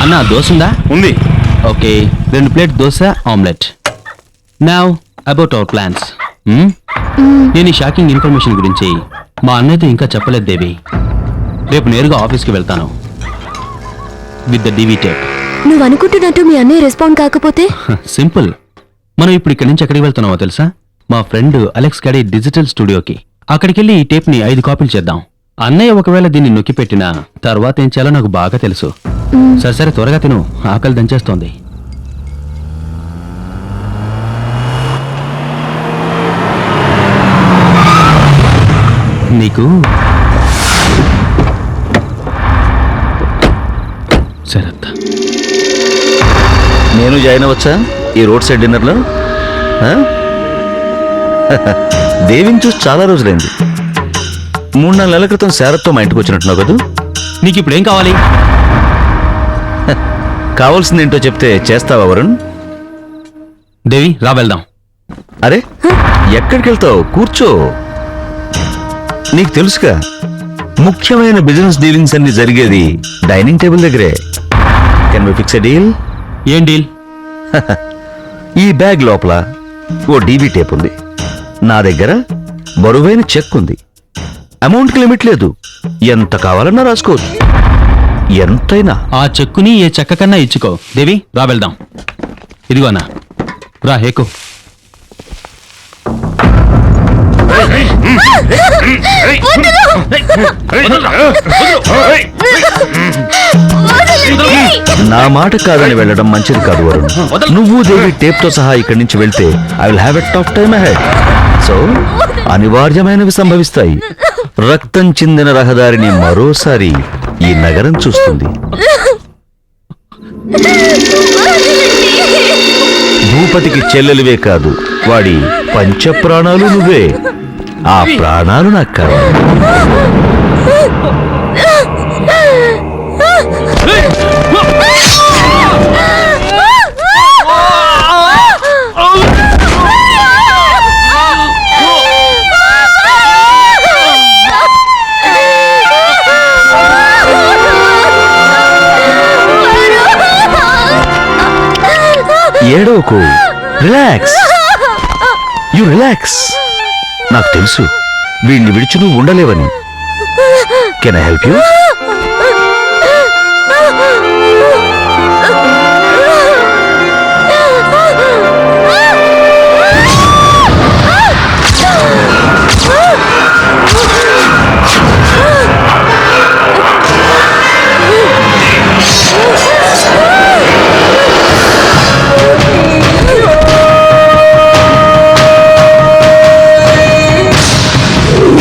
అన్నా దోశ ఉందా? ఉంది. Okay 2 plate dosa omelette. Now about our plans. నేను ఈ షాకింగ్ ఇన్ఫర్మేషన్ గురించి మా అన్నయ్యతో ఇంకా చెప్పలేదు దేవి. రేపు నేరుగా ఆఫీస్కి వెళ్తాను విత్ ద డివి టేప్. నువ్వు అనుకుంటున్నట్టు మీ అన్నయ్య రెస్పాండ్ కాకపోతే? సింపుల్. మనం ఇప్పుడు ఇక్కడి నుంచి ఎక్కడికి వెళ్తున్నామో తెలుసా? మా ఫ్రెండ్ అలెక్స్ గడి డిజిటల్ స్టూడియోకి. అక్కడికెళ్ళి ఈ టేప్ ని 5 కాపీలు చేద్దాం. అన్నయ్య ఒకవేళ దీన్ని నొక్కి పెట్టినా తర్వాత ఏం చేయాలో నాకు బాగా తెలుసు. సరే సరే త్వరగా తిను, ఆకలి దంచేస్తోంది. నీకు సరత్తా నేను జాయిన్ అవ్వచ్చా ఈ రోడ్ సైడ్ డిన్నర్లో? దేవిని చూసి చాలా రోజులైంది. 3-4 నెలల క్రితం శారత్తో మా ఇంటికి వచ్చినట్టున్నావు కదా. నీకు ఇప్పుడు ఏం కావాలి? కావాల్సిందేంటో చెప్తే చేస్తావా వరుణ్? దేవి రా వెళ్దాం. అరే ఎక్కడికి వెళ్తావు? కూర్చో. నీకు తెలుసుగా ముఖ్యమైన బిజినెస్ డీలింగ్స్ అన్ని జరిగేది డైనింగ్ టేబుల్ దగ్గరే. Can we fix a deal? ఏం డీల్? ఈ బ్యాగ్ లోపల ఓ డీబీ టేప్ ఉంది. నా దగ్గర బరువైన చెక్ ఉంది. అమౌంట్కి లిమిట్ లేదు. ఎంత కావాలన్నా రాసుకోవచ్చు. ఎంతైనా. ఆ చెక్కుని ఏ చెక్క కన్నా ఇచ్చుకో. దేవి రా వెళ్దాం. ఇదిగో అన్నా రా ఎక్కు. నా మాట కాదని వెళ్ళడం మంచిది కాదు వరుణ్. నువ్వు దేవి టేప్ తో సహా ఇక్కడి నుంచి వెళ్తే I will have a tough time ahead. So అనివార్యమైనవి సంభవిస్తాయి. రక్తం చిందిన రహదారిని మరోసారి ఈ నగరం చూస్తుంది. భూపతికి చెల్లెలివే కాదు, వాడి పంచ ప్రాణాలు నువ్వే. ఆ ప్రాణాలు నాకు కావాలి. ఏడోకు, రిలాక్స్. You relax. నాకు తెలుసు వీడిని విడిచి నువ్వు ఉండలేవని. Can I help you?